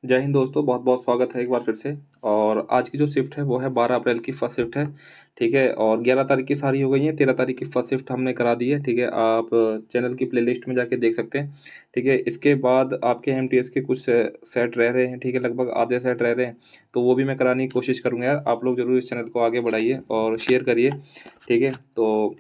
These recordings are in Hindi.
जय हिंद दोस्तों, बहुत बहुत स्वागत है एक बार फिर से। और आज की जो शिफ्ट है वो है 12 अप्रैल की फर्स्ट शिफ्ट है। ठीक है, और 11 तारीख की सारी हो गई है, 13 तारीख की फर्स्ट शिफ्ट हमने करा दी है। ठीक है, आप चैनल की प्लेलिस्ट में जाके देख सकते हैं। ठीक है, इसके बाद आपके एमटीएस के कुछ सेट रह रहे हैं। ठीक है, लगभग आधे सेट रह रहे हैं, तो वो भी मैं कराने की कोशिश करूँगा यार। आप लोग ज़रूर इस चैनल को आगे बढ़ाइए और शेयर करिए। ठीक है, तो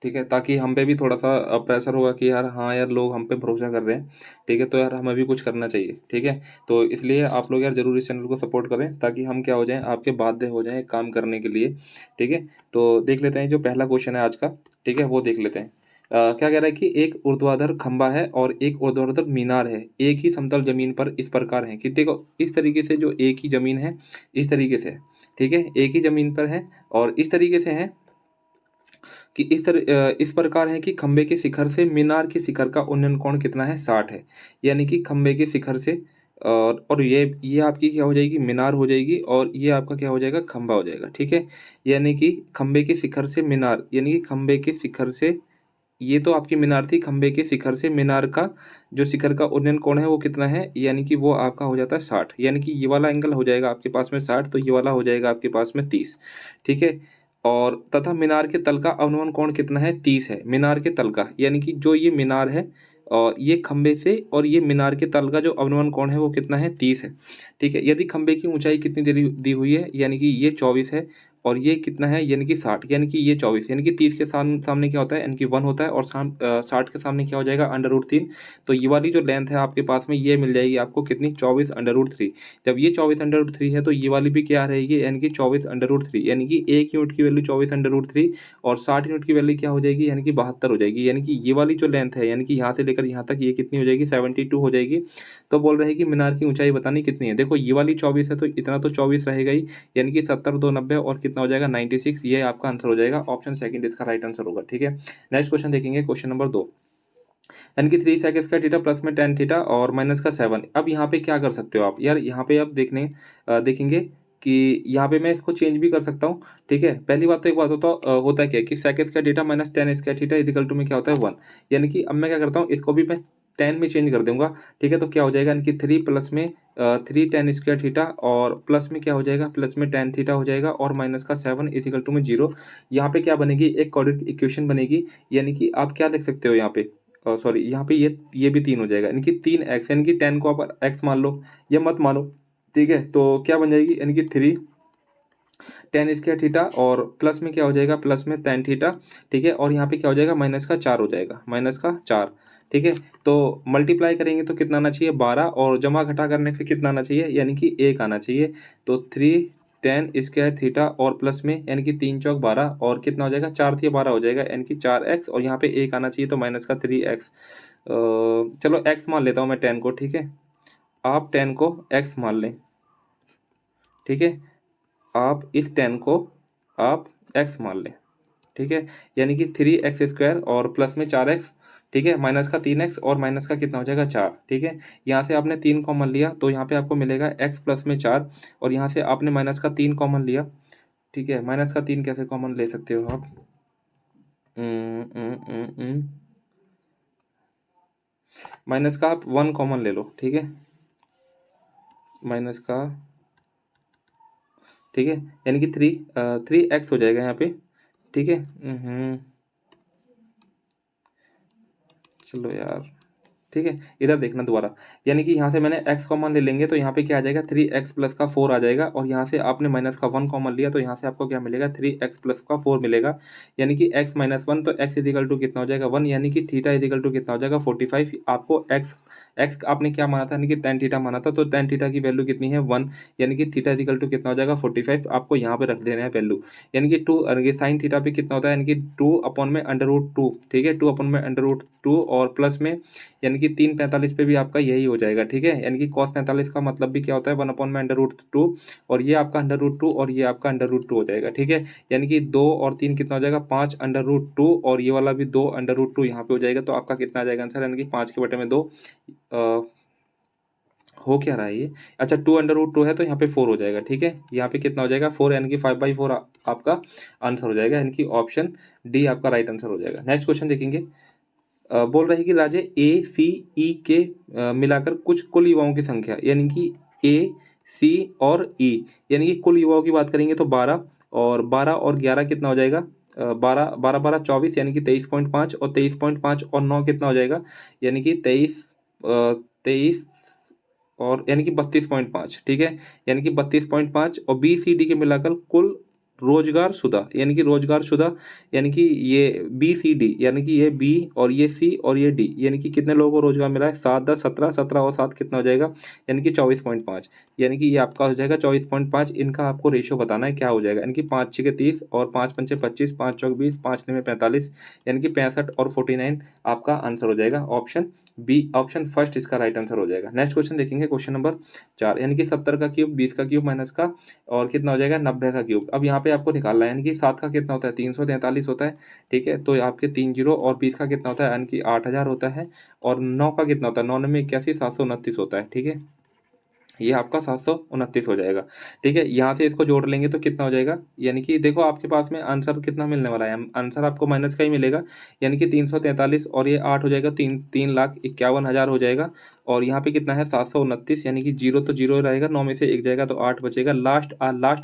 ठीक है, ताकि हम पे भी थोड़ा सा प्रेशर होगा कि यार हाँ यार, लोग हम पे भरोसा कर रहे हैं। ठीक है, तो यार हमें भी कुछ करना चाहिए। ठीक है, तो इसलिए आप लोग यार ज़रूर इस चैनल को सपोर्ट करें, ताकि हम क्या हो जाएं, आपके बाध्य हो जाएं काम करने के लिए। ठीक है, तो देख लेते हैं जो पहला क्वेश्चन है आज का। ठीक है, वो देख लेते हैं। क्या कह रहा है कि एक ऊर्ध्वाधर खंभा है और एक ऊर्ध्वाधर मीनार है, एक ही समतल जमीन पर इस प्रकार है कि देखो इस तरीके से, जो एक ही जमीन है इस तरीके से है। ठीक है, एक ही जमीन पर है और इस तरीके से है कि इस प्रकार है कि खंबे के शिखर से मीनार के शिखर का उन्नयन कोण कितना है, 60 है। यानी कि खंबे के शिखर से और ये आपकी क्या हो जाएगी, मीनार हो जाएगी, और ये आपका क्या हो जाएगा, खंबा हो जाएगा। ठीक है, यानी कि खंबे के शिखर से मीनार, यानी कि खंबे के शिखर से, ये तो आपकी मीनार थी, खंबे के शिखर से मीनार का जो शिखर का उन्नयन कोण है वो कितना है, यानी कि वो आपका हो जाता है 60। यानी कि ये वाला एंगल हो जाएगा आपके पास में 60, तो ये वाला हो जाएगा आपके पास में 30। ठीक है, और तथा मीनार के तल का अवनमन कोण कितना है, 30 है मीनार के तल का। यानी कि जो ये मीनार है और ये खंबे से और ये मीनार के तल का जो अवनमन कोण है वो कितना है, 30 है। ठीक है, यदि खंबे की ऊंचाई कितनी दी हुई है, यानी कि ये 24 है, और ये कितना है, यानी कि 60, यानी कि ये 24, यानी कि 30 के सामने क्या होता है, यानी कि 1 होता है, और 60 के सामने क्या हो जाएगा, √3। तो ये वाली जो लेंथ है आपके पास में ये मिल जाएगी आपको कितनी, 24 √3। जब ये 24 √3 है तो ये वाली भी क्या रहेगी, यानी कि 24 √3, यानी कि एक यूनिट की वैल्यू 24 √3, और 60 यूनिट की वैल्यू क्या हो जाएगी, यानी कि 72 हो जाएगी। यानी कि ये वाली जो लेंथ है, यानी कि यहाँ से लेकर यहाँ तक, ये कितनी हो जाएगी, 72 हो जाएगी। तो बोल रहे हैं कि मीनार की ऊंचाई बतानी कितनी है। देखो ये वाली 24 है तो इतना तो 24 रहेगा ही, यानी कि 70 2 90, और कितना हो जाएगा, 96। ये आपका आंसर हो जाएगा, ऑप्शन सेकंड इसका राइट आंसर होगा। ठीक है, नेक्स्ट क्वेश्चन देखेंगे, क्वेश्चन नंबर 2। यानी कि 3 sec² प्लस में tan θ और माइनस का 7। अब यहाँ पे क्या कर सकते हो आप यार, यहाँ पे आप देखेंगे कि यहाँ पे मैं इसको चेंज भी कर सकता हूँ। ठीक है, पहली बात तो एक बात होता क्या है कि sec² minus tan² is equal to में क्या होता है, 1। यानी कि अब मैं क्या करता हूँ, इसको भी मैं 10 में चेंज कर दूंगा। ठीक है, तो क्या हो जाएगा, यानी कि 3 प्लस में 3 tan² और प्लस में क्या हो जाएगा, प्लस में tan θ हो जाएगा, और माइनस का 7 इजिकल टू में 0। यहाँ पे क्या बनेगी, एक कोऑर्डिनेट इक्वेशन बनेगी। यानी कि आप क्या लिख सकते हो यहाँ पे, सॉरी यहाँ पे ये भी 3 हो जाएगा, यानी कि 3x, यानी कि 10 को आप x मान लो या मत मानो। ठीक है, तो क्या बन जाएगी, यानी कि 3 tan² और प्लस में क्या हो जाएगा, प्लस में tan θ। ठीक है, और यहाँ पे क्या हो जाएगा, माइनस का 4 हो जाएगा, माइनस का 4। ठीक है, तो मल्टीप्लाई करेंगे तो कितना आना चाहिए, 12, और जमा घटा करने पे कितना आना चाहिए, यानी कि 1 आना चाहिए। तो 3 tan² θ और प्लस में, यानी कि 3 चौक 12, और कितना हो जाएगा, 4 थी 12 हो जाएगा, यानी कि 4x, और यहाँ पे 1 आना चाहिए, तो माइनस का 3x। चलो x मान लेता हूँ मैं 10 को। ठीक है, आप 10 को x मान लें। ठीक है, आप इस 10 को आप x मान लें। ठीक है, यानी कि 3x² और प्लस में 4x। ठीक है, माइनस का 3x और माइनस का कितना हो जाएगा, 4। ठीक है, यहाँ से आपने 3 कॉमन लिया तो यहाँ पे आपको मिलेगा x प्लस में 4, और यहाँ से आपने माइनस का 3 कॉमन लिया। ठीक है, माइनस का 3 कैसे कॉमन ले सकते हो आप, माइनस का आप 1 कॉमन ले लो। ठीक है, माइनस का, ठीक है, यानी कि 3x हो जाएगा यहाँ पे। ठीक है, चलो यार, ठीक है, इधर देखना दोबारा। यानी कि यहाँ से मैंने x कॉमन ले लेंगे तो यहाँ पे क्या आ जाएगा, 3x प्लस का 4 आ जाएगा, और यहाँ से आपने माइनस का 1 कॉमन लिया तो यहाँ से आपको क्या मिलेगा, 3x प्लस का 4 मिलेगा। यानी कि x माइनस 1, तो x इजिकल टू कितना हो जाएगा, 1, यानी कि थीटा इजिकल टू कितना हो जाएगा, 45। आपको x आपने क्या माना था, यानी कि tan थीटा माना था, तो tan थीटा की वैल्यू कितनी है, 1, यानी कि थीटा इजिकल टू कितना हो जाएगा, 45। आपको यहाँ पे रख देना है वैल्यू, यानी कि 2, साइन थीटा पे कितना होता है, यानी कि 2 अपॉन में √2। ठीक है, 2 अपॉन में √2, और प्लस में यानी कि 345 पे भी आपका यही हो जाएगा। ठीक है, यानी कि cos 45 का मतलब भी क्या होता है, 1 अपॉन में √2, और ये आपका √2 और ये आपका √2 हो जाएगा। ठीक है, यानी कि 2 और 3 कितना हो जाएगा, 5 √2, और ये वाला भी 2 √2 यहाँ पे हो जाएगा। तो आपका कितना आ जाएगा आंसर, यानी कि 5 के बटे में 2। हो क्या रहा है ये, अच्छा 2 √2 है तो यहाँ पे 4 हो जाएगा। ठीक है, यहाँ पे कितना हो जाएगा, 4, यानी कि 5/4 आपका आंसर हो जाएगा, यानी कि ऑप्शन डी आपका राइट आंसर हो जाएगा। नेक्स्ट क्वेश्चन देखेंगे, बोल रहे हैं कि राज्य ए सी ई के मिलाकर कुछ कुल युवाओं की संख्या, यानी कि ए सी और ई, यानी कि कुल युवाओं की बात करेंगे तो 12, और 12 और 11 कितना हो जाएगा, 12 12 12 24, यानी कि 23.5, और 23.5 और 9 कितना हो जाएगा, यानी कि 23 और यानी कि 32.5, ठीक है, यानी कि 32.5 और बी सी डी के मिलाकर कुल रोजगार शुदा, यानी कि रोजगार शुदा, यानी कि ये बी सी डी, यानी कि ये बी और ये सी और ये डी, यानी कि कितने लोगों को रोजगार मिला है, 7 10 17, 17 और 7 कितना हो जाएगा, यानी कि 24.5, यानी कि ये आपका हो जाएगा 24.5। इनका आपको रेशियो बताना है क्या हो जाएगा, यानी कि 5 6 के 30 और 5 पंचे 25, 5 चौक 20, 5 में 45, यानी कि 65 और 49 आपका आंसर हो जाएगा ऑप्शन बी, ऑप्शन फर्स्ट इसका राइट आंसर हो जाएगा। नेक्स्ट क्वेश्चन देखेंगे, क्वेश्चन नंबर 4, यानी कि 70 का क्यूब, 20 का क्यूब माइनस का और कितना हो जाएगा 90 का क्यूब। अब यहाँ पे आपको निकालना है, यानी कि 7 का कितना होता है 343 होता है, ठीक है, तो आपके 3 जीरो, और 20 का कितना होता है यानी कि 8000 होता है, और 9 का कितना होता है 9 में 81 729 होता है, ठीक है, ये आपका 729 हो जाएगा, ठीक है। यहाँ से इसको जोड़ लेंगे तो कितना हो जाएगा, यानी कि देखो आपके पास में आंसर कितना मिलने वाला है, आंसर आपको माइनस का ही मिलेगा, यानी कि 343 और ये 8 हो जाएगा, 3,51,000 हो जाएगा, और यहाँ पे कितना है 729, यानी कि जीरो तो जीरो रहेगा, 9 में से एक जाएगा तो 8 बचेगा, लास्ट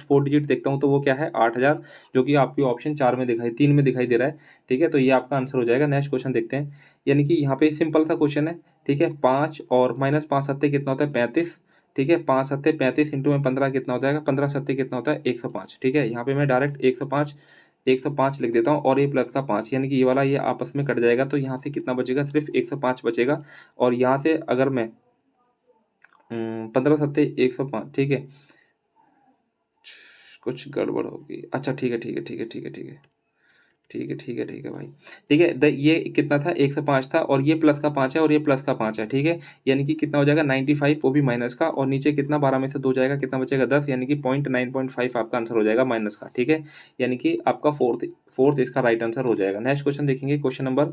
4 डिजिट देखता हूँ तो वो क्या है 8000, जो कि आपकी ऑप्शन 4 में दिखाई 3 में दिखाई दे रहा है, ठीक है, तो ये आपका आंसर हो जाएगा। नेक्स्ट क्वेश्चन देखते हैं, यानी कि यहाँ पे सिंपल सा क्वेश्चन है, ठीक है, 5 और माइनस 5 सत्ते कितना होता है 35, ठीक है, 5 सत्ते 35 इंटू में 15 कितना हो जाएगा, 15 सत्ते कितना होता है 105, ठीक है, यहाँ पे मैं डायरेक्ट 105 लिख देता हूँ, और ये प्लस का 5, यानी कि ये वाला ये आपस में कट जाएगा, तो यहाँ से कितना बचेगा सिर्फ 105 बचेगा, और यहाँ से अगर मैं 15 सत्ते 105, ठीक है, कुछ गड़बड़ होगी, अच्छा ठीक है ठीक है ठीक है ठीक है ठीक है ठीक है ठीक है ठीक है भाई, ठीक है, ये कितना था 105 था, और ये प्लस का 5 है, और ये प्लस का 5 है, ठीक है, यानी कि कितना हो जाएगा 95, वो भी माइनस का, और नीचे कितना 12 में से 2 जाएगा, कितना बचेगा 10, यानी कि 0.9.5 आपका आंसर हो जाएगा माइनस का, ठीक है, यानी कि आपका फोर्थ इसका राइट आंसर हो जाएगा। नेक्स्ट क्वेश्चन देखेंगे, क्वेश्चन नंबर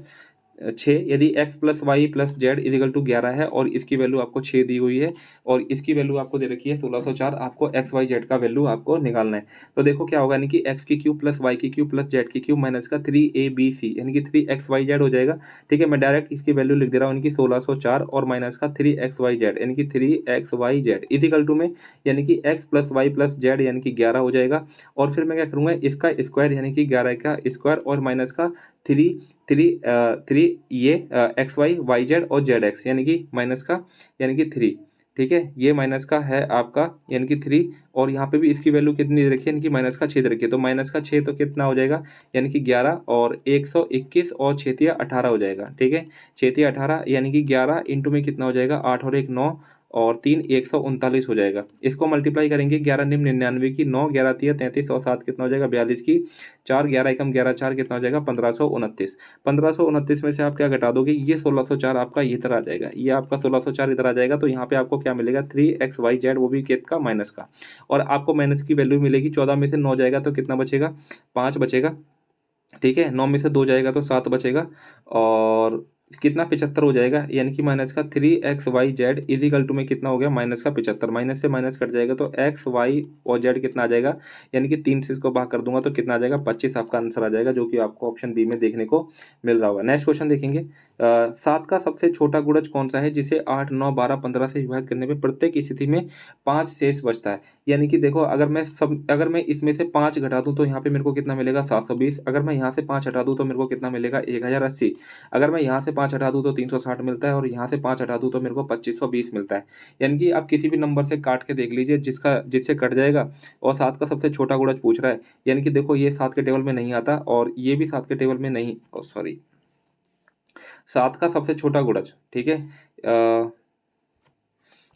6, यदि x plus y plus z equal to 11 है, और इसकी वैल्यू आपको 6 दी हुई है, और इसकी वैल्यू आपको दे रखी है 1604, आपको एक्स वाई जेड का वैल्यू आपको निकालना है, तो देखो क्या होगा, यानी कि एक्स की क्यूब प्लस वाई की क्यूब प्लस जेड की क्यूब माइनस का 3abc, यानी कि 3xyz हो जाएगा, ठीक है, मैं डायरेक्ट इसकी वैल्यू लिख दे रहा हूँ, यानी कि 1604 और माइनस का 3xyz, यानी कि 3xyz इजिकल टू में, यानी कि x plus y plus z यानी कि 11 हो जाएगा, और फिर मैं क्या करूँगा इसका स्क्वायर, यानी कि 11 का स्क्वायर और माइनस का थ्री थ्री थ्री ये एक्स वाई वाई जेड और जेड एक्स, यानी कि माइनस का, यानी कि 3, ठीक है, ये माइनस का है आपका, यानी कि 3, और यहाँ पे भी इसकी वैल्यू कितनी दे रखी है, यानी कि माइनस का 6 दे रखी है, तो माइनस का 6 तो कितना हो जाएगा, यानी कि 11 और 121 और 6 18 हो जाएगा, ठीक है, 6 18, यानी कि 11 इंटू में कितना हो जाएगा 8 और 1 9 और 3 139 हो जाएगा, इसको मल्टीप्लाई करेंगे 11 निम 99 की, 9 11 33 और 7 कितना हो जाएगा 42 की, 4 11 एकम 11 4 कितना हो जाएगा 1529, 1529 में से आप क्या घटा दोगे, ये 1604 आपका इधर आ जाएगा, ये आपका 1604 इधर आ जाएगा, तो यहाँ पे आपको क्या मिलेगा 3xyz, वो भी कित का माइनस का, और आपको माइनस की वैल्यू मिलेगी, 14 में से 9 जाएगा तो कितना बचेगा 5 बचेगा, ठीक है, 9 में से 2 जाएगा तो 7 बचेगा, और कितना 75 हो जाएगा, यानी कि माइनस का 3xyz इजिकल टू में कितना हो गया माइनस का 75, माइनस से माइनस कट जाएगा तो x y और z कितना आ जाएगा, यानी कि 3 से इसको भाग कर दूंगा तो कितना आ जाएगा 25 आपका आंसर आ जाएगा, जो कि आपको ऑप्शन बी में देखने को मिल रहा होगा। नेक्स्ट क्वेश्चन देखेंगे, 7 का सबसे छोटा गुणज कौन सा है जिसे 8 9 12 15 से विभाजित करने पर प्रत्येक स्थिति में 5 शेष बचता है, यानी कि देखो अगर मैं इसमें से 5 घटा दूं तो यहाँ पे मेरे को कितना मिलेगा 720, अगर मैं यहाँ से 5 हटा दूं तो मेरे को कितना मिलेगा 1080, अगर मैं यहाँ से 5 हटा दूं तो 360 मिलता है, और यहाँ से 5 हटा दूं तो मेरे को 2520 मिलता है, यानी कि आप किसी भी नंबर से काट के देख लीजिए जिससे कट जाएगा, और 7 का सबसे छोटा गुणज पूछ रहा है, यानी कि देखो ये 7 के टेबल में नहीं आता, और ये भी 7 के टेबल में नहीं, सॉरी 7 का सबसे छोटा गुणज, ठीक है,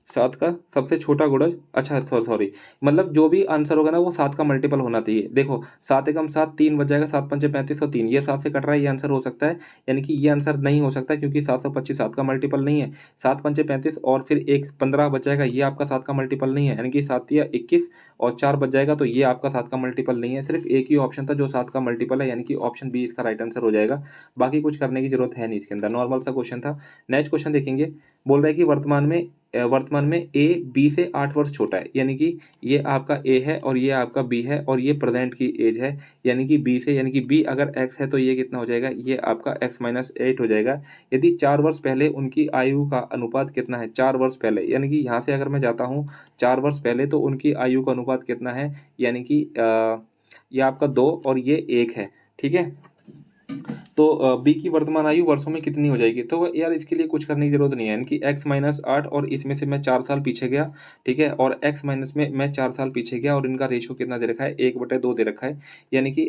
7 का सबसे छोटा गुणज, अच्छा सॉरी, मतलब जो भी आंसर होगा ना वो 7 का मल्टीपल होना चाहिए, देखो 7 एकम 7 3 बच जाएगा, 7 पंचे 35 और 3 ये 7 से कट रहा है, ये आंसर हो सकता है, यानी कि ये आंसर नहीं हो सकता क्योंकि 725 7 का मल्टीपल नहीं है, 7 पंचे 35 और फिर एक 15 बच जाएगा, ये आपका 7 का मल्टीपल नहीं है, यानी कि 7 या 21 और 4 बच जाएगा, तो ये आपका 7 का मल्टीपल नहीं है, सिर्फ एक ही ऑप्शन था जो 7 का मल्टीपल है, यानी कि ऑप्शन बी इसका राइट आंसर हो जाएगा, बाकी कुछ करने की जरूरत है नहीं, इसके अंदर नॉर्मल सा क्वेश्चन था। नेक्स्ट क्वेश्चन देखेंगे, बोल रहा है कि वर्तमान में वर्तमान में ए बी से 8 वर्ष छोटा है, यानी कि ये आपका ए है और ये आपका बी है और ये प्रेजेंट की एज है, यानी कि बी से, यानी कि बी अगर एक्स है तो ये कितना हो जाएगा, ये आपका x-8 हो जाएगा। यदि 4 वर्ष पहले उनकी आयु का अनुपात कितना है, 4 वर्ष पहले, यानी कि यहाँ से अगर मैं जाता हूँ 4 वर्ष पहले तो उनकी आयु का अनुपात कितना है, यानी कि ये आपका 2 और ये 1 है। ठीक है, तो बी की वर्तमान आयु वर्षों में कितनी हो जाएगी, तो यार इसके लिए कुछ करने की जरूरत नहीं है, यानी कि x-8 और इसमें से मैं 4 साल पीछे गया। ठीक है, और x माइनस में मैं 4 साल पीछे गया और इनका रेशियो कितना दे रखा है, 1/2 दे रखा है, यानी कि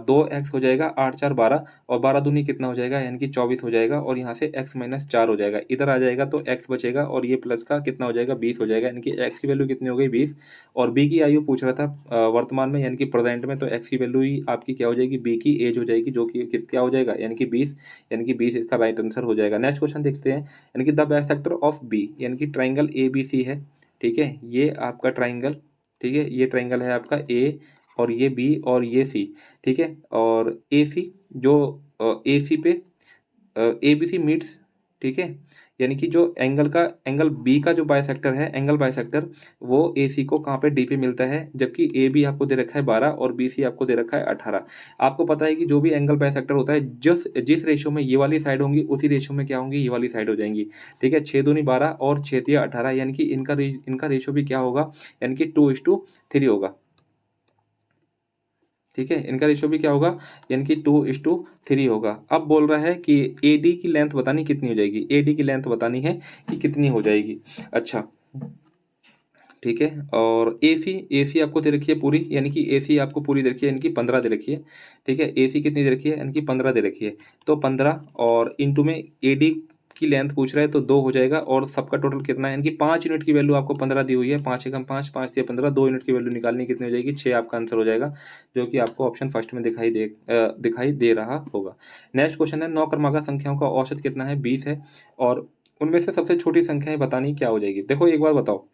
2x हो जाएगा, 8×4 = 12 और 12 दूनी कितना हो जाएगा, यानी कि 24 हो जाएगा और यहाँ से x-4 हो जाएगा, इधर आ जाएगा तो x बचेगा और ये प्लस का कितना हो जाएगा, 20 हो जाएगा, यानी कि x की वैल्यू कितनी हो गई, 20। और b की आयु पूछ रहा था वर्तमान में, यानी कि प्रेजेंट में, तो x की वैल्यू ही आपकी क्या हो जाएगी, b की एज हो जाएगी, जो कि क्या हो जाएगा, यानी कि 20, यानी कि 20 इसका राइट आंसर हो जाएगा। नेक्स्ट क्वेश्चन देखते हैं, यानी कि द बाइसेक्टर ऑफ बी, यानी कि ट्राइंगल ए बी सी है। ठीक है, ये आपका ट्राइंगल, ठीक है, ये ट्राइंगल है आपका ए और ये बी और ये सी। ठीक है, और ए सी जो ए सी पे ए बी सी मीट्स, ठीक है, यानी कि जो एंगल बी का जो बाइसेक्टर है, एंगल बाइसेक्टर, वो ए सी को कहाँ पे, डी पे मिलता है, जबकि ए बी आपको दे रखा है 12 और बी सी आपको दे रखा है 18। आपको पता है कि जो भी एंगल बाइसेक्टर होता है, जिस जिस रेशो में ये वाली साइड होंगी उसी रेशो में क्या होंगी, ये वाली साइड हो जाएंगी। ठीक है, 6 दूनी 12 और 6 18, यानी कि इनका रेशो भी क्या होगा, यानी कि 2:3 होगा। ठीक है, इनका रेशियो भी क्या होगा, यानी कि 2:3 होगा। अब बोल रहा है कि ए डी की लेंथ बतानी कितनी हो जाएगी, ए डी की लेंथ बतानी है कि कितनी हो जाएगी। अच्छा, ठीक है, और ए सी आपको दे रखी है पूरी, यानी कि ए सी आपको पूरी दे रखी है, यानी कि 15 दे रखी है। ठीक है, ए सी कितनी दे रखी है, यानी कि 15 दे रखी है, तो 15 और इंटू में ए डी की लेंथ पूछ रहा है तो 2 हो जाएगा और सबका टोटल कितना है, यानी कि 5 यूनिट की वैल्यू आपको 15 दी हुई है, 5 एकम 5, 5 या 15, 2 यूनिट की वैल्यू निकालनी कितनी हो जाएगी, 6 आपका आंसर हो जाएगा, जो कि आपको ऑप्शन फर्स्ट में दिखाई दे रहा होगा। नेक्स्ट क्वेश्चन है, 9 क्रमांक संख्याओं का औसत कितना है, 20 है, और उनमें से सबसे छोटी संख्याएं बतानी क्या हो जाएगी। देखो एक बार बताओ,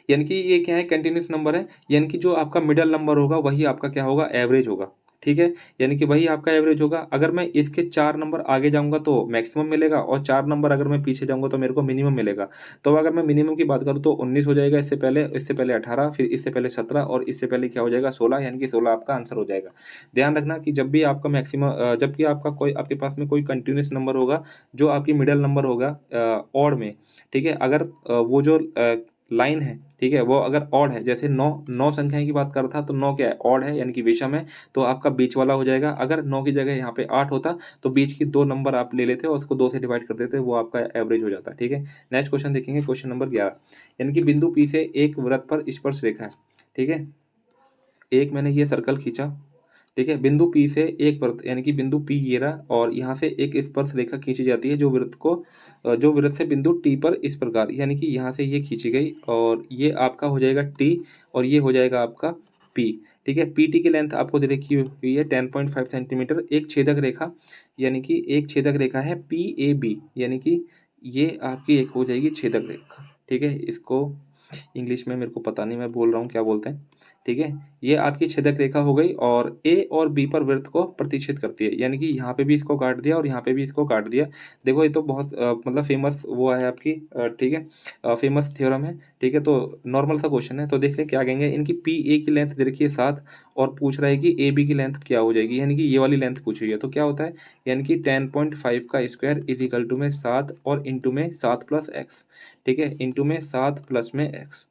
यानी कि ये क्या है, कंटिन्यूस नंबर है, यानी कि जो आपका मिडल नंबर होगा वही आपका क्या होगा, एवरेज होगा। ठीक है, यानी कि वही आपका एवरेज होगा। अगर मैं इसके 4 नंबर आगे जाऊंगा तो मैक्सिमम मिलेगा, और 4 नंबर अगर मैं पीछे जाऊंगा तो मेरे को मिनिमम मिलेगा। तो अगर मैं मिनिमम की बात करूँ तो 19 हो जाएगा, इससे पहले 18, फिर इससे पहले 17 और इससे पहले क्या हो जाएगा, 16, यानी कि 16 आपका आंसर हो जाएगा। ध्यान रखना कि जब भी आपका मैक्सिमम, जब भी आपका कोई आपके पास में कोई कंटिन्यूस नंबर होगा, जो आपकी मिडल नंबर होगा ऑड में, ठीक है, अगर वो जो लाइन है, ठीक है, वो अगर ऑड है, जैसे 9 संख्याएं की बात कर रहा था तो 9 क्या है, ऑड है, यानी कि विषम है, तो आपका बीच वाला हो जाएगा। अगर 9 की जगह यहाँ पे 8 होता तो बीच की 2 नंबर आप ले लेते और उसको 2 से डिवाइड कर देते, वो आपका एवरेज हो जाता। ठीक है, नेक्स्ट क्वेश्चन देखेंगे, क्वेश्चन नंबर 11, यानी कि बिंदु पी से एक वृत्त पर स्पर्श रेखा है। ठीक है, एक मैंने ये सर्कल खींचा, ठीक है, बिंदु पी से एक वृत्त, यानी कि बिंदु पी ये रहा, और यहाँ से एक स्पर्श रेखा खींची जाती है जो वृत्त से बिंदु टी पर इस प्रकार, यानी कि यहाँ से ये खींची गई और ये आपका हो जाएगा टी और ये हो जाएगा आपका पी। ठीक है, पी टी की लेंथ आपको दे रखी हुई है 10.5 सेंटीमीटर। एक छेदक रेखा, यानी कि एक छेदक रेखा है पी ए बी, यानी कि ये आपकी एक हो जाएगी छेदक रेखा। ठीक है, इसको इंग्लिश में मेरे को पता नहीं, मैं बोल रहा हूँ क्या बोलते हैं। ठीक है, ये आपकी छेदक रेखा हो गई और ए और बी पर वृत्त को प्रतिच्छेद करती है, यानी कि यहाँ पे भी इसको काट दिया और यहाँ पे भी इसको काट दिया। देखो ये तो बहुत मतलब फेमस वो है आपकी, ठीक है, फेमस थ्योरम है। ठीक है, तो नॉर्मल सा क्वेश्चन है, तो देख लें क्या कहेंगे। इनकी पी ए की लेंथ दे रखी है 7 और पूछ रहा है कि ए बी की लेंथ क्या हो जाएगी, यानी कि ये वाली लेंथ पूछी हुई है, तो क्या होता है, यानी कि 10.5 का स्क्वायर इज इक्वल टू में 7 और इंटू में 7 प्लस एक्स। ठीक है, इंटू में 7 प्लस में एक्स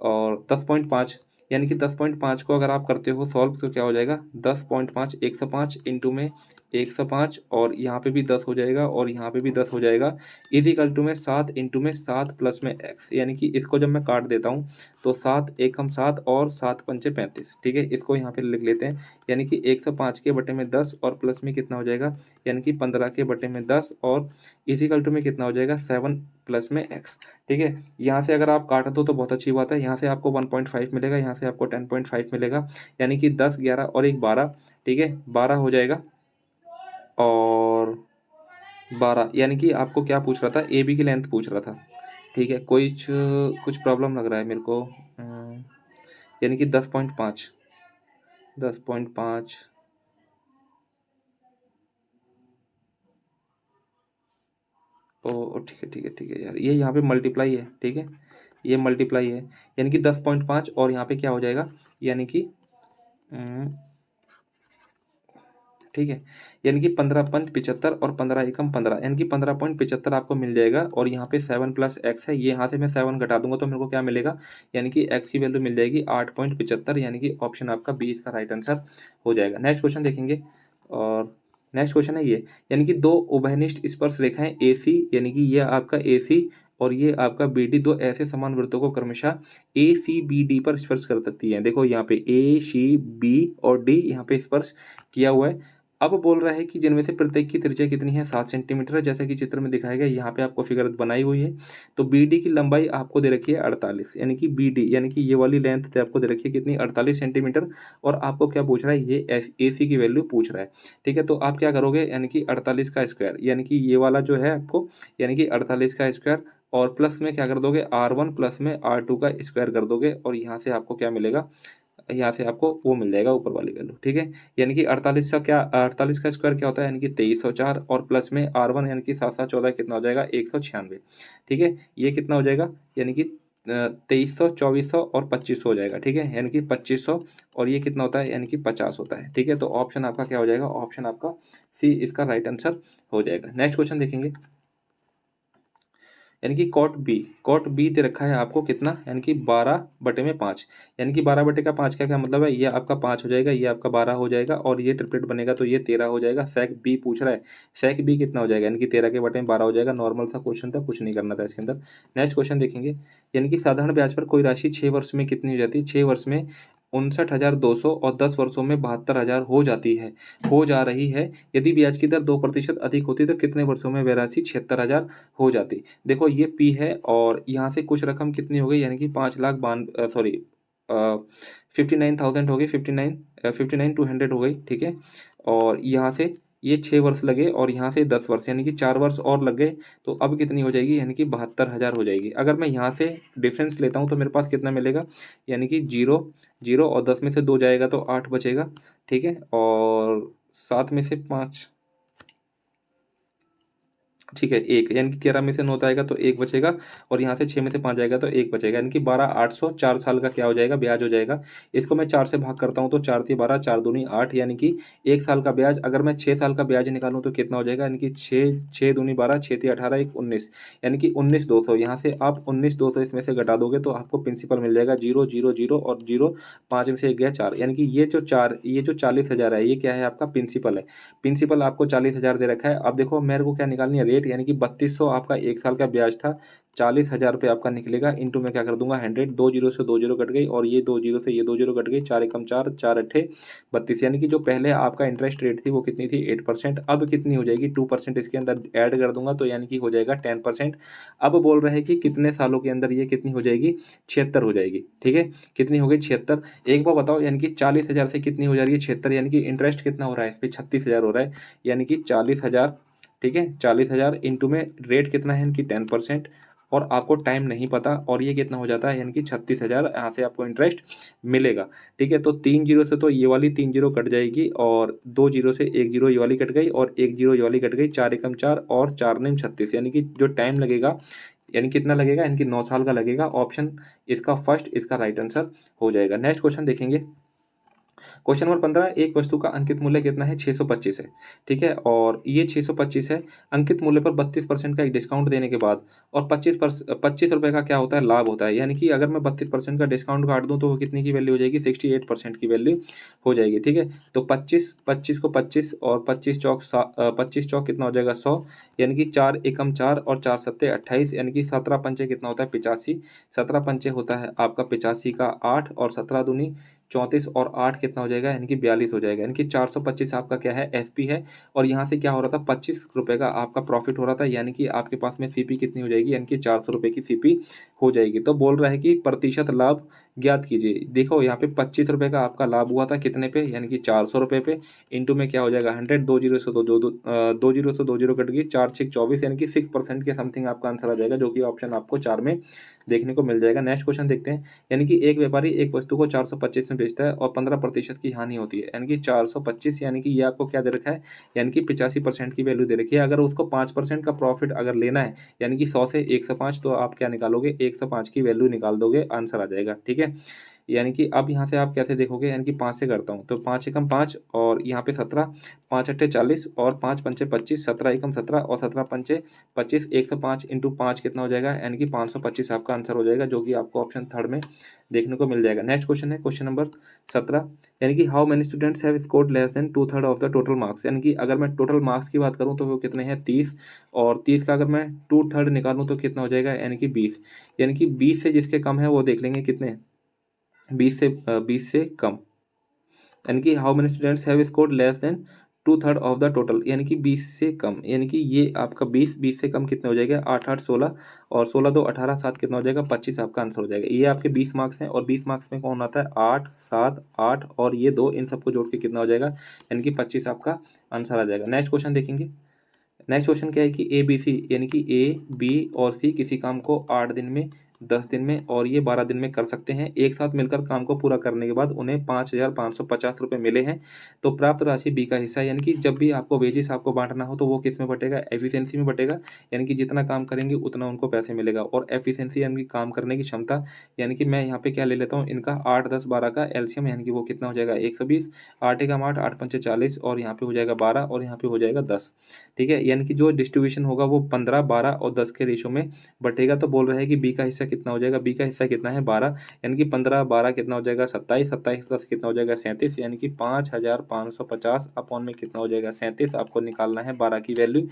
और 10.5, यानी कि 10.5 को अगर आप करते हो सॉल्व तो क्या हो जाएगा, 10.5 105 इंटू में 105 और यहाँ पे भी 10 हो जाएगा और यहाँ पे भी 10 हो जाएगा, इज इक्वल टू में 7 इंटू में 7 प्लस में एक्स। यानी कि इसको जब मैं काट देता हूँ तो 7 एकम 7 और 7 पंचे 35। ठीक है, इसको यहाँ पे लिख लेते हैं, यानी कि 105 के बटे में 10 और प्लस में कितना हो जाएगा, यानी कि 15 के बटे में 10 और इज इक्वल टू में कितना हो जाएगा, 7 प्लस में एक्स। ठीक है, यहाँ से अगर आप काट दो तो बहुत अच्छी बात है, यहाँ से आपको 1.5 मिलेगा, यहाँ से आपको 10.5 मिलेगा, यानी कि 10 11 और एक 12। ठीक है, 12 हो जाएगा और 12, यानी कि आपको क्या पूछ रहा था, ए बी की लेंथ पूछ रहा था। ठीक है, कुछ प्रॉब्लम लग रहा है मेरे को, यानी कि 10.5 10.5 ओ ठीक है ठीक है ठीक है यार, ये यहाँ पे मल्टीप्लाई है, ठीक है, ये मल्टीप्लाई है, यानी कि 10.5 और यहाँ पे क्या हो जाएगा, यानी कि ठीक है, यानी कि 15.75 और 15 एकम 15, यानी कि 15.75 आपको मिल जाएगा। और यहाँ पे 7 + x है, ये यहाँ से मैं 7 घटा दूंगा तो मेरे को क्या मिलेगा, यानी कि x की वैल्यू मिल जाएगी 8.75, यानी कि ऑप्शन आपका बी इसका राइट आंसर हो जाएगा। नेक्स्ट क्वेश्चन देखेंगे, और नेक्स्ट क्वेश्चन है ये, यानी कि दो उभयनिष्ठ स्पर्श रेखाएं AC, यानी कि ये आपका AC और ये आपका BD, दो ऐसे समान वृत्तों को क्रमशः ACBD पर स्पर्श कर सकती है। देखो यहाँ पे ACB और D यहाँ पे स्पर्श किया हुआ है। अब बोल रहा है कि जिनमें से प्रत्येक की त्रिज्या कितनी है, 7 सेंटीमीटर है, जैसा कि चित्र में दिखाया गया। यहाँ पे आपको फिगर बनाई हुई है। तो BD की लंबाई आपको दे रखी है 48, यानी कि BD यानी कि ये वाली लेंथ आपको दे रखी है कितनी, 48 सेंटीमीटर। और आपको क्या पूछ रहा है, ये AC की वैल्यू पूछ रहा है। ठीक है, तो आप क्या करोगे, यानी कि 48 का स्क्वायर, यानी कि ये वाला जो है आपको, यानी कि 48 का स्क्वायर, और प्लस में क्या कर दोगे, R1 प्लस में R2 का स्क्वायर कर दोगे, और यहाँ से आपको क्या मिलेगा, यहाँ से आपको वो मिल जाएगा ऊपर वाली वैल्यू। ठीक है, यानी कि 48 का क्या, 48 का स्क्वायर क्या होता है, यानी कि 2304, और प्लस में R1 यानी कि 7 7 14 कितना हो जाएगा, 196। ठीक है, ये कितना हो जाएगा, यानी कि 2300, 2400 और 2500 हो जाएगा। ठीक है, यानी कि 2500, और ये कितना होता है, यानी कि 50 होता है। ठीक है, तो ऑप्शन आपका क्या हो जाएगा, ऑप्शन आपका सी इसका राइट आंसर हो जाएगा। नेक्स्ट क्वेश्चन देखेंगे, यानी कि कॉट बी दे रखा है आपको कितना, यानी कि 12/5, यानी कि 12/5 का क्या मतलब है, ये आपका 5 हो जाएगा, ये आपका 12 हो जाएगा, और ये ट्रिपलेट बनेगा तो ये 13 हो जाएगा। सेक बी पूछ रहा है, सेक बी कितना हो जाएगा, यानी कि 13 के बटे में 12 हो जाएगा। नॉर्मल सा क्वेश्चन था, कुछ नहीं करना था इसके अंदर। नेक्स्ट क्वेश्चन देखेंगे, यानी कि साधारण ब्याज पर कोई राशि 6 वर्ष में कितनी हो जाती है, 6 वर्ष में 59,200 और 10 वर्षों में 72,000 हो जाती है, हो जा रही है। यदि ब्याज की दर 2% अधिक होती तो कितने वर्षों में वह राशि 76,000 हो जाती। देखो ये पी है, और यहाँ से कुछ रकम कितनी हो गई, यानी कि 59,000 हो गई, 59,200 हो गई। ठीक है, और यहाँ से ये 6 वर्ष लगे, और यहाँ से 10 वर्ष, यानी कि 4 वर्ष और लग गए, तो अब कितनी हो जाएगी, यानी कि 72,000 हो जाएगी। अगर मैं यहाँ से डिफरेंस लेता हूँ तो मेरे पास कितना मिलेगा, यानी कि 0 0, और 10 में से 2 जाएगा तो 8 बचेगा। ठीक है, और 7 में से 5, ठीक है 1, यानी कि 11 में से 9 आएगा तो 1 बचेगा, और यहाँ से 6 में से 5 जाएगा तो 1 बचेगा, यानी कि 12,800 4 साल का क्या हो जाएगा, ब्याज हो जाएगा। इसको मैं 4 से भाग करता हूँ तो 4 × 12, 4 दूनी 8, यानी कि 1 साल का ब्याज। अगर मैं 6 साल का ब्याज निकालूँ तो कितना हो जाएगा, यानी कि 6 6 दूनी 12, 6 × 18 1 19, यानी कि 19,200। यहाँ से आप 19,200 इसमें से घटा दोगे तो आपको प्रिंसिपल मिल जाएगा 0 0 0 और 0, 5 में से 1 गया 4, यानी कि ये जो 40,000 है, ये क्या है आपका प्रिंसिपल है। प्रिंसिपल आपको 40,000 दे रखा है। अब देखो मेरे को क्या निकालनी है, रेट, यानी कि 3200 आपका 1 साल का ब्याज था, 40,000 रुपये आपका निकलेगा। इंटू में क्या कर दूंगा 100, 2 जीरो से 2 जीरो कट गई, और ये 2 जीरो से ये 2 जीरो कट गई, 4 एकम 4, 4 अट्ठे 32, यानी कि जो पहले आपका इंटरेस्ट रेट थी वो कितनी थी 8%, अब कितनी हो जाएगी 2% इसके अंदर ऐड कर दूंगा तो यानी कि हो जाएगा 10%। अब बोल रहे हैं कि कितने सालों के अंदर ये कितनी हो जाएगी, 76 हो जाएगी। ठीक है, कितनी हो गई 76। एक बार बताओ, यानी कि 40,000 से कितनी हो जा रही है 76, यानी कि इंटरेस्ट कितना हो रहा है इस पर 36,000 हो रहा है, यानी कि 40,000। ठीक है, 40,000 इंटू में रेट कितना है, यानी कि 10%, और आपको टाइम नहीं पता, और ये कितना हो जाता है, यानी कि 36,000 यहाँ से आपको इंटरेस्ट मिलेगा। ठीक है, तो 3 जीरो से तो ये वाली 3 जीरो कट जाएगी, और 2 जीरो से 1 जीरो ये वाली कट गई, और 1 जीरो ये वाली कट गई, 4 एकम 4 और 4 9 36, यानी कि जो टाइम लगेगा, यानी कितना लगेगा, यानी कि 9 साल का लगेगा। ऑप्शन इसका फर्स्ट इसका राइट आंसर हो जाएगा। नेक्स्ट क्वेश्चन देखेंगे, क्वेश्चन नंबर 15, एक वस्तु का अंकित मूल्य कितना है, 625 है। ठीक है, और ये 625 है, अंकित मूल्य पर 32% का एक डिस्काउंट देने के बाद, और 25 रुपये का क्या होता है, लाभ होता है। यानी कि अगर मैं 32% का डिस्काउंट काट दूं तो वो कितनी की वैल्यू हो जाएगी, 68% की वैल्यू हो जाएगी। ठीक है, तो 25 को 25 और 25 चौक कितना हो जाएगा 100, यानी कि 4 एकम 4 और 4 सत्ते 28, यानी कि 17 पंचे कितना होता है 85, 17 पंचे होता है आपका 85 का 8, और 17 दूनी 34, और 8 कितना हो जाएगा, यानी कि 42 हो जाएगा, यानी कि 425 आपका क्या है एसपी है। और यहाँ से क्या हो रहा था, 25 रुपये का आपका प्रॉफिट हो रहा था, यानी कि आपके पास में सीपी कितनी हो जाएगी, यानी कि 400 रुपये की सीपी हो जाएगी। तो बोल रहा है कि प्रतिशत लाभ ज्ञात कीजिए। देखो यहाँ पे 25 रुपये का आपका लाभ हुआ था कितने पे, यानी कि 400 रुपये पे। इंटू में क्या हो जाएगा 100, 2 जीरो से 2 जीरो कट गई, 4 6 24, यानी कि 6% के समथिंग आपका आंसर आ जाएगा, जो कि ऑप्शन आपको 4 में देखने को मिल जाएगा। नेक्स्ट क्वेश्चन देखते हैं। यानी कि एक व्यापारी एक वस्तु को 425 में बेचता है और 15% की हानि होती है, यानी कि 425, यानी कि ये आपको क्या दे रखा है, यानी कि 85% की वैल्यू दे रखी है। अगर उसको 5% का प्रॉफिट अगर लेना है, यानी कि 100 से 105, तो आप क्या निकालोगे, 105 की वैल्यू निकाल दोगे, आंसर आ जाएगा। ठीक है, यानी कि अब यहाँ से आप कैसे देखोगे, यानी कि 5 से करता हूँ तो 5 एकम 5 और यहाँ पे 17, 5 अट्ठे 40 और 5 पंचे 25, 17 एकम 17 और 17 पंचे 25, 105 इंटू 5 कितना हो जाएगा, यानी कि 525 आपका आंसर हो जाएगा, जो कि आपको ऑप्शन थर्ड में देखने को मिल जाएगा। नेक्स्ट क्वेश्चन है क्वेश्चन नंबर 17, यानी कि how many students have scored less than 2/3 of the total marks. यानी कि अगर मैं टोटल मार्क्स की बात करूँ तो वो कितने हैं, 30, और 30 का अगर मैं 2/3 निकालूँ तो कितना हो जाएगा, यानी कि 20। यानी कि 20 से जिसके कम है वो देख लेंगे कितने, 20 से कम, यानी कि how many students have scored less than 2/3 of the total, यानी कि 20 से कम, यानी कि ये आपका 20 से कम कितने हो जाएगा, 8 8 16 और 16 2 18 7 कितना हो जाएगा, 25 आपका आंसर हो जाएगा। ये आपके 20 मार्क्स हैं और 20 मार्क्स में कौन आता है, 8 7 8 और ये 2, इन सबको जोड़ के कितना हो जाएगा, यानी कि 25 आपका आंसर आ जाएगा। नेक्स्ट क्वेश्चन देखेंगे। नेक्स्ट क्वेश्चन क्या है कि ए बी सी, यानी कि ए बी और सी किसी काम को 8 दिन में, 10 दिन में और ये 12 दिन में कर सकते हैं। एक साथ मिलकर काम को पूरा करने के बाद उन्हें 5,550 रुपये मिले हैं, तो प्राप्त राशि बी का हिस्सा है। यानी कि जब भी आपको वेजेस आपको बांटना हो तो वो किस में बटेगा, एफिशिएंसी में बटेगा, यानी कि जितना काम करेंगे उतना उनको पैसे मिलेगा। और एफिशिएंसी यानी कि काम करने की क्षमता, यानी कि मैं यहाँ पे क्या ले लेता हूँ, इनका 8 10 12 का एलसीएम, यानी कि वो कितना हो जाएगा, 120, 8 एकम 8, 8 पंचे 40 और यहाँ पे हो जाएगा 12 और यहाँ पे हो जाएगा 10। ठीक है, यानी कि जो डिस्ट्रीब्यूशन होगा वो 15 12 और 10 के रेशो में बटेगा। तो बोल रहा है कि बी का हिस्सा कितना हो जाएगा, बी का हिस्सा कितना है 12, यानी कि 15 12 कितना हो जाएगा 27, 27 10 कितना हो जाएगा 37, यानी कि 5,550 अपॉन में कितना हो जाएगा 37। आपको निकालना है 12 की वैल्यू,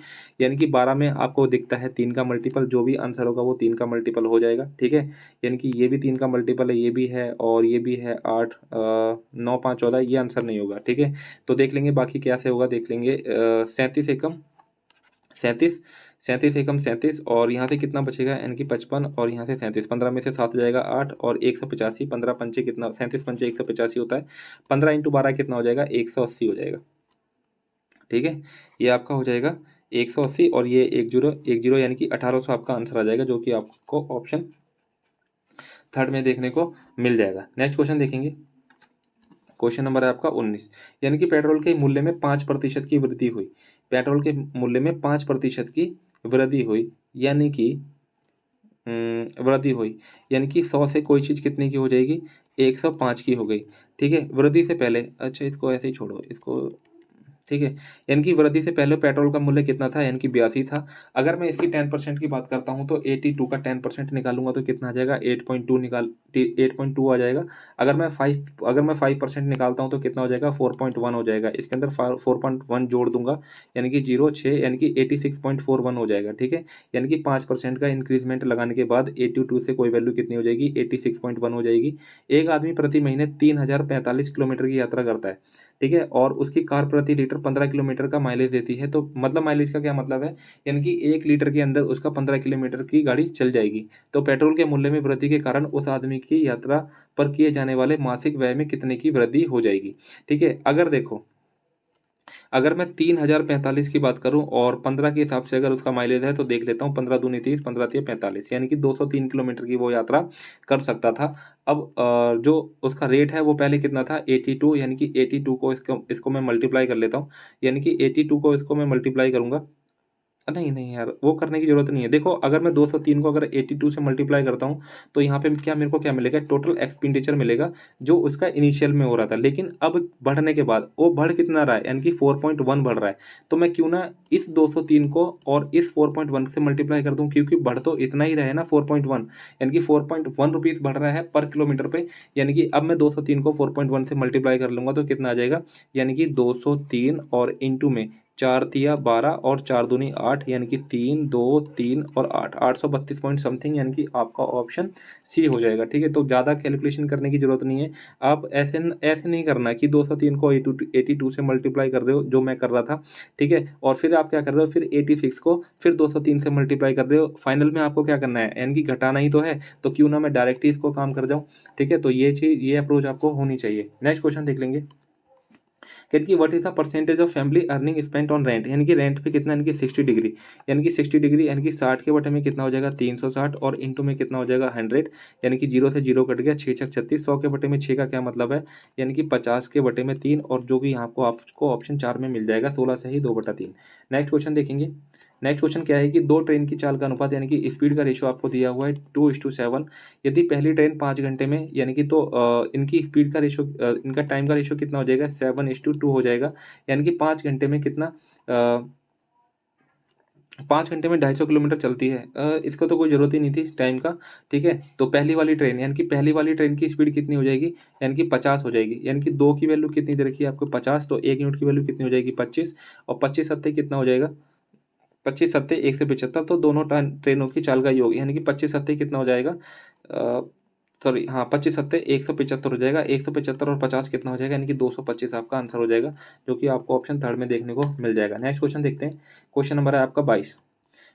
यानी कि 12 में आपको दिखता है 3 का मल्टीपल, जो भी आंसर होगा वो 3 का मल्टीपल हो जाएगा। ठीक है, यानी कि ये भी 3 का मल्टीपल है, ये भी है और ये भी है, 8 9 5 14, ये आंसर नहीं होगा। ठीक है, तो देख लेंगे बाकी क्या से होगा, देख लेंगे 37 एकम 37, 37 एकम 37 और यहाँ से कितना बचेगा, यानी कि 55 और यहाँ से 37, 15 में से 7 जाएगा 8 और 185, 15 पंचे कितना, 37 पंचे 185 होता है, 15 इंटू 12 कितना हो जाएगा, 180 हो जाएगा। ठीक है, ये आपका हो जाएगा 180 और ये 1 0 यानी कि 1800 आपका आंसर आ जाएगा, जो कि आपको ऑप्शन थर्ड में देखने को मिल जाएगा। नेक्स्ट क्वेश्चन देखेंगे। क्वेश्चन नंबर है आपका 19, यानी कि पेट्रोल के मूल्य में 5% की वृद्धि हुई। पेट्रोल के मूल्य में 5% की वृद्धि हुई, यानी कि वृद्धि हुई, यानी कि 100 से कोई चीज़ कितने की हो जाएगी, 105 की हो गई। ठीक है, वृद्धि से पहले, अच्छा इसको ऐसे ही छोड़ो इसको। ठीक है, यानी कि वृद्धि से पहले पेट्रोल का मूल्य कितना था, यानी कि 82 था। अगर मैं इसकी 10% की बात करता हूँ तो 82 का 10% निकालूंगा तो कितना आ जाएगा, 8.2 आ जाएगा। अगर मैं 5% निकालता हूँ तो कितना हो जाएगा, 4.1 हो जाएगा। इसके अंदर 4.1 जोड़ दूंगा, यानी कि 06, यानी कि 86.41 हो जाएगा। ठीक है, यानी कि 5% का इंक्रीजमेंट लगाने के बाद 82 से कोई वैल्यू कितनी हो जाएगी, 86.1 हो जाएगी। एक आदमी प्रति महीने 3045 किलोमीटर की यात्रा करता है। ठीक है, और उसकी कार प्रति लीटर 15 किलोमीटर का माइलेज देती है। तो मतलब माइलेज का क्या मतलब है, यानी कि 1 लीटर के अंदर उसका 15 किलोमीटर की गाड़ी चल जाएगी। तो पेट्रोल के मूल्य में वृद्धि के कारण उस आदमी की यात्रा पर किए जाने वाले मासिक व्यय में कितने की वृद्धि हो जाएगी। ठीक है, अगर देखो, अगर मैं 3045 की बात करूं और 15 के हिसाब से अगर उसका माइलेज है तो देख लेता हूं, 15 दूनी 30, 15 तिया 45, यानी कि 203 किलोमीटर की वो यात्रा कर सकता था। अब जो उसका रेट है वो पहले कितना था, 82, यानी कि 82 को इसको मैं मल्टीप्लाई कर लेता हूँ, यानी कि 82 को इसको मैं मल्टीप्लाई करूंगा। नहीं नहीं यार, वो करने की जरूरत नहीं है। देखो, अगर मैं 203 को अगर 82 से मल्टीप्लाई करता हूँ तो यहाँ पे क्या मेरे को क्या मिलेगा, टोटल एक्सपेंडिचर मिलेगा, जो उसका इनिशियल में हो रहा था, लेकिन अब बढ़ने के बाद वो बढ़ कितना रहा है, यानी कि 4.1 बढ़ रहा है। तो मैं क्यों ना इस 203 को और इस 4.1 से मल्टीप्लाई कर दूं, क्योंकि बढ़ तो इतना ही रहा है ना 4.1, यानी कि 4.1 रुपीज़ बढ़ रहा है पर किलोमीटर पे। यानी कि अब मैं 203 को 4.1 से मल्टीप्लाई कर लूंगा तो कितना आ जाएगा, यानी कि 203 और इंटू में 4 तिया 12 और 4 दूनी 8 यानी कि 3 2 3 और 8 832 पॉइंट समथिंग यानी कि आपका ऑप्शन सी हो जाएगा। ठीक है, तो ज़्यादा कैलकुलेशन करने की ज़रूरत नहीं है। आप ऐसे नहीं करना कि 203 को 82 से मल्टीप्लाई कर रहे हो जो मैं कर रहा था। ठीक है, और फिर आप क्या कर रहे हो, फिर 86 को फिर 203 से मल्टीप्लाई कर रहे हो। फाइनल में आपको क्या करना है, यानी कि घटाना ही तो है, तो क्यों ना मैं डायरेक्ट ही इसको काम कर जाऊँ। ठीक है, तो ये चीज़, ये अप्रोच आपको होनी चाहिए। नेक्स्ट क्वेश्चन देख लेंगे। कि what is the percentage of family earning spent on rent, यानी कि रेंट पे कितना, यानी कि 60 डिग्री, यानी कि 60 डिग्री यानी कि 60 के बटे में कितना हो जाएगा 360 और इंटू में कितना हो जाएगा 100, यानी कि 0 से 0 कट गया, 6 छक 36, 100 के बटे में 6 का क्या मतलब है, यानी कि 50 के बटे में 3, और जो कि यहाँ को आपको ऑप्शन 4 में मिल जाएगा 16 से ही 2/3। नेक्स्ट क्वेश्चन देखेंगे। नेक्स्ट क्वेश्चन क्या है कि दो ट्रेन की चाल का अनुपात, यानी कि स्पीड का रेशियो आपको दिया हुआ है 2:7। यदि पहली ट्रेन 5 घंटे में, यानी कि तो इनकी स्पीड का रेशियो, इनका टाइम का रेशियो कितना हो जाएगा 7:2 हो जाएगा, यानी कि 5 घंटे में कितना, 5 घंटे में 250 किलोमीटर चलती है। इसको तो कोई ज़रूरत ही नहीं थी टाइम का। ठीक है, तो पहली वाली ट्रेन, यानी कि पहली वाली ट्रेन की स्पीड कितनी हो जाएगी, यानी कि 50 हो जाएगी, यानी कि 2 की वैल्यू कितनी दे रखी है आपको 50, तो 1 यूनिट की वैल्यू कितनी हो जाएगी 25, और 25 सत्ते कितना हो जाएगा 25 सत्ते 1 से 75, तो दोनों ट्रेनों की चाल का योग, यानी कि 25 सत्ते कितना हो जाएगा, सॉरी हाँ 25 सत्ते 175 हो जाएगा, 175 और 50 कितना हो जाएगा, यानी कि 225 आपका आंसर हो जाएगा, जो कि आपको ऑप्शन थर्ड में देखने को मिल जाएगा। नेक्स्ट क्वेश्चन देखते हैं। क्वेश्चन नंबर है आपका 22।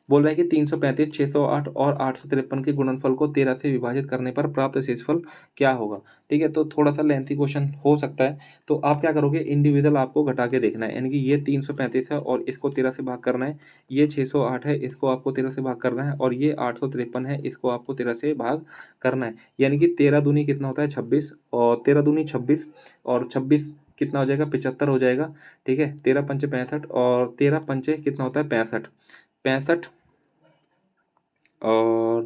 बोल रहा है कि 335, 608 और 853 के गुणनफल को 13 से विभाजित करने पर प्राप्त शेषफल क्या होगा। ठीक है, तो थोड़ा सा लेंथी क्वेश्चन हो सकता है, तो आप क्या करोगे, इंडिविजुअल आपको घटा के देखना है, यानी कि ये 335 है और इसको 13 से भाग करना है, ये 608 है इसको आपको 13 से भाग करना है, और ये 853 है इसको आपको 13 से भाग करना है, यानी कि 13 दूनी कितना होता है 26, और 13 दूनी 26, और 26 कितना हो जाएगा 75 हो जाएगा। ठीक है, 13 पंचे 65, और 13 पंचे कितना होता है 65, 65 और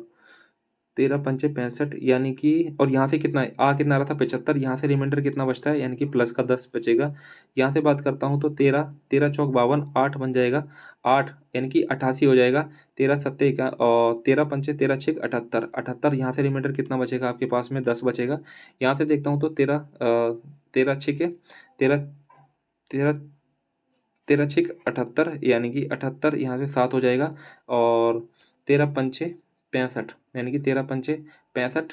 13 पंचे 65, यानी कि, और यहाँ से कितना है, कितना आ रहा था 75, यहाँ से रिमाइंडर कितना बचता है, यानी कि प्लस का 10 बचेगा। यहाँ से बात करता हूँ तो 13 13 चौक 52, 8 बन जाएगा 8, यानी कि 88 हो जाएगा। 13 सत्ते का, और 13 पंचे 13 छः 78, 78, यहाँ से रिमाइंडर कितना बचेगा आपके पास में 10 बचेगा। यहाँ से देखता हूँ तो 13 13 छः के 13 13 13 छः 78, यानी कि 78 यहाँ से 7 हो जाएगा, और 13 पंचे 65, यानी कि 13 पंचे 65,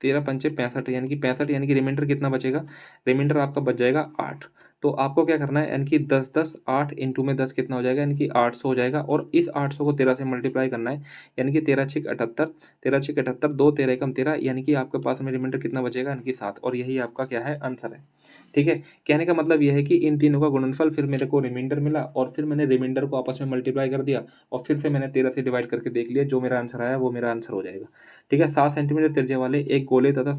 13 पंचे 65, यानी कि 65, यानी कि रिमाइंडर कितना बचेगा, रिमाइंडर आपका बच जाएगा 8। तो आपको क्या करना है, यानी कि 10 10 8 इंटू में 10 कितना हो जाएगा, यानी कि 800 हो जाएगा, और इस 800 को 13 से मल्टीप्लाई करना है, यानी कि 13 छः 78, 13 छः 78, 2 13 एकम 13, यानी कि आपके पास में रिमाइंडर कितना बचेगा, यानी कि 7, और यही आपका क्या है आंसर है। ठीक है, कहने का मतलब यह है कि इन तीनों का गुणनफल, फिर मेरे को रिमाइंडर मिला, और फिर मैंने रिमाइंडर को आपस में मल्टीप्लाई कर दिया, और फिर से मैंने 13 से डिवाइड करके देख लिया, जो मेरा आंसर आया वो मेरा आंसर हो जाएगा। ठीक है, 7 सेंटीमीटर त्रिज्या वाले एक गोले तथा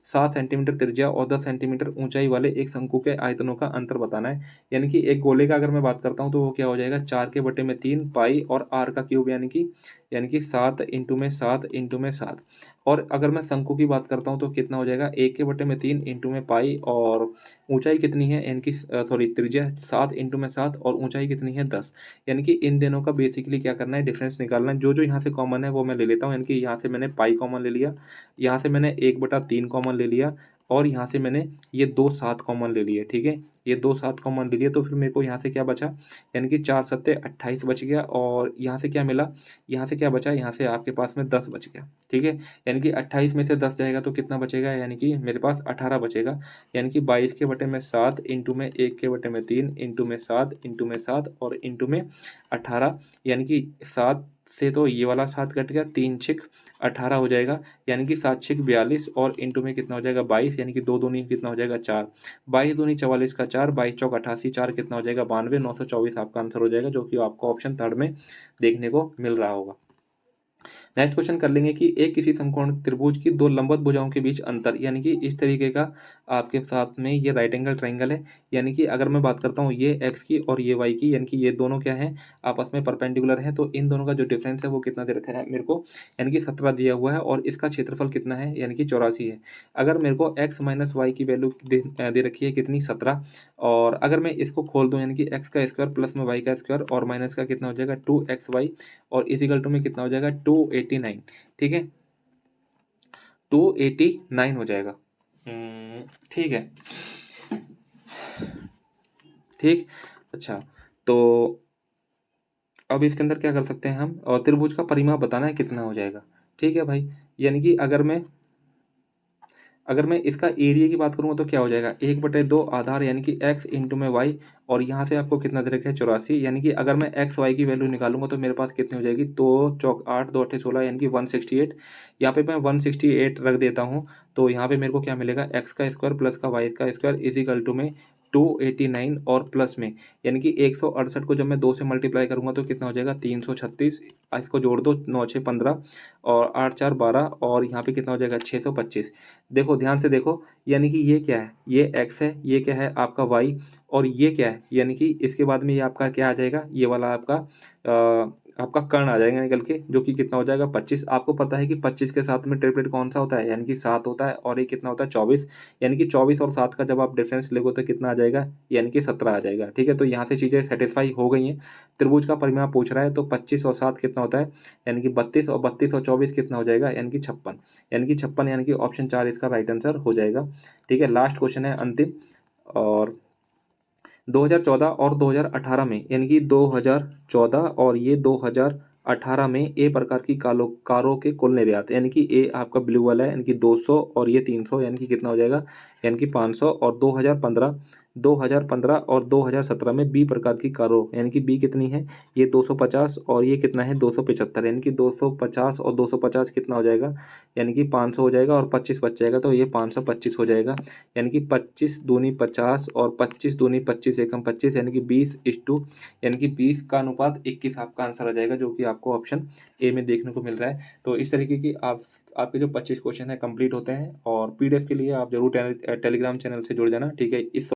7 सेंटीमीटर त्रिज्या और 10 सेंटीमीटर ऊंचाई वाले एक शंकु के आयतनों का अंतर बताना है। यानी कि एक गोले का अगर मैं बात करता हूँ तो वो क्या हो जाएगा 4 के बटे में 3 पाई और आर का क्यूब, यानी कि 7 इंटू में 7 इंटू में 7। और अगर मैं शंकु की बात करता हूँ तो कितना हो जाएगा 1 के बटे में 3 इंटू में पाई, और ऊंचाई कितनी है, यानी कि सॉरी त्रिज्या 7 इंटू में 7 और ऊंचाई कितनी है 10। यानी कि इन दोनों का बेसिकली क्या करना है, डिफरेंस निकालना है। जो जो यहाँ से कॉमन है वो मैं ले लेता हूँ, यानी कि यहाँ से मैंने पाई कॉमन ले लिया, यहाँ से मैंने 1/3 कॉमन ले लिया, और यहाँ से मैंने ये 2 7 कॉमन ले लिए। ठीक है, ये 2 7 कॉमन ले लिए, तो फिर मेरे को यहाँ से क्या बचा, यानी कि 4 सत्ते 28 बच गया, और यहाँ से क्या मिला, यहाँ से क्या बचा, यहाँ से आपके पास में 10 बच गया। ठीक है, यानी कि 28 में से 10 जाएगा तो कितना बचेगा, यानी कि मेरे पास 18 बचेगा, यानी कि 22 के बटे में 7 इंटू में 1 के बटे में 3 इंटू में 7 इंटू में 7 और इंटू में 18, यानी कि 7 से तो ये वाला 7 कट गया, 3 छिक 18 हो जाएगा, यानी कि 7 छिक 42, और इंटू में कितना हो जाएगा 22, यानी कि 2 दूनी कितना हो जाएगा 4, 22 दूनी 44 का 4, 22 चौक 88, 4 कितना हो जाएगा 92, 924 आपका आंसर हो जाएगा, जो कि आपको ऑप्शन थर्ड में देखने को मिल रहा होगा। नेक्स्ट क्वेश्चन कर लेंगे कि एक किसी समकोण त्रिभुज की दो लंबवत भुजाओं के बीच अंतर, यानी कि इस तरीके का आपके साथ में ये राइट एंगल ट्रायंगल है, यानी कि अगर मैं बात करता हूँ ये एक्स की और ये वाई की, यानी कि ये दोनों क्या है आपस में परपेंडिकुलर है, तो इन दोनों का जो डिफरेंस है वो कितना दे रखा है मेरे को, यानी कि 17 दिया हुआ है, और इसका क्षेत्रफल कितना है, यानी कि 84 है। अगर मेरे को एक्स माइनस वाई की वैल्यू दे रखी है कितनी 17, और अगर मैं इसको खोल दूं, यानी कि एक्स का स्क्वायर प्लस में वाई का स्क्वायर और माइनस का कितना हो जाएगा 2xy, और इजिकल टू में कितना हो जाएगा 289। ठीक है, 289 हो जाएगा। ठीक है, ठीक। अच्छा, तो अब इसके अंदर क्या कर सकते हैं हम, और त्रिभुज का परिमाप बताना है कितना हो जाएगा। ठीक है भाई, यानी कि अगर मैं इसका एरिया की बात करूँगा तो क्या हो जाएगा, 1/2 आधार यानी कि x इंटू में वाई, और यहाँ से आपको कितना दे रखा है 84, यानी कि अगर मैं एक्स वाई की वैल्यू निकालूंगा तो मेरे पास कितनी हो जाएगी, तो चौक 8 2 8 16 यानी कि 168। यहाँ पे मैं 168 रख देता हूँ, तो यहाँ पे मेरे को क्या मिलेगा, एक्स का स्क्वायर प्लस का वाई का स्क्वायर इजिकल टू में 289 और प्लस में, यानी कि 168 को जब मैं 2 से मल्टीप्लाई करूंगा तो कितना हो जाएगा 336, इसको जोड़ दो, 9 6 15 और 8 4 12, और यहाँ पे कितना हो जाएगा 625। देखो ध्यान से देखो, यानी कि ये क्या है, ये x है, ये क्या है आपका y, और ये क्या है, यानी कि इसके बाद में ये आपका क्या आ जाएगा, ये वाला आपका कर्ण आ जाएगा निकल के, जो कि कितना हो जाएगा 25। आपको पता है कि 25 के साथ में ट्रिपलेट कौन सा होता है, यानी कि 7 होता है, और ये कितना होता है 24, यानी कि 24 और 7 का जब आप डिफरेंस लेगो तो कितना आ जाएगा, यानी कि 17 आ जाएगा। ठीक है, तो यहाँ से चीज़ें सेटिस्फाई हो गई हैं। त्रिभुज का परिमाप पूछ रहा है, तो 25 और 7 कितना होता है, यानी कि 32, और 32 और 24 कितना हो जाएगा, यानी कि 56, यानी कि 56, यानी कि ऑप्शन 4 इसका राइट आंसर हो जाएगा। ठीक है, लास्ट क्वेश्चन है अंतिम, और 2014 और 2018 में, यानी कि 2014 और ये 2018 में ए प्रकार की कारों के कुल निर्यात, यानी कि ए आपका ब्लू वाला है, यानी कि 200 और ये 300, यानी कि कितना हो जाएगा, यानी कि 500, और 2015 और 2017 में बी प्रकार की कारों, यानी कि बी कितनी है, ये 250 और ये कितना है 275, यानी कि 250 और 250 कितना हो जाएगा, यानी कि 500 हो जाएगा, और 25 बच जाएगा, तो ये 525 हो जाएगा, यानी कि 25 दूनी 50 और 25 दूनी 25 एकम 25, यानी कि 20:, यानी कि 20 का अनुपात 21 आपका आंसर आ जाएगा, जो कि आपको ऑप्शन ए में देखने को मिल रहा है। तो इस तरीके की आपके जो 25 क्वेश्चन है कंप्लीट होते हैं, और पीडीएफ के लिए आप जरूर टेलीग्राम चैनल से जुड़ जाना। ठीक है, इस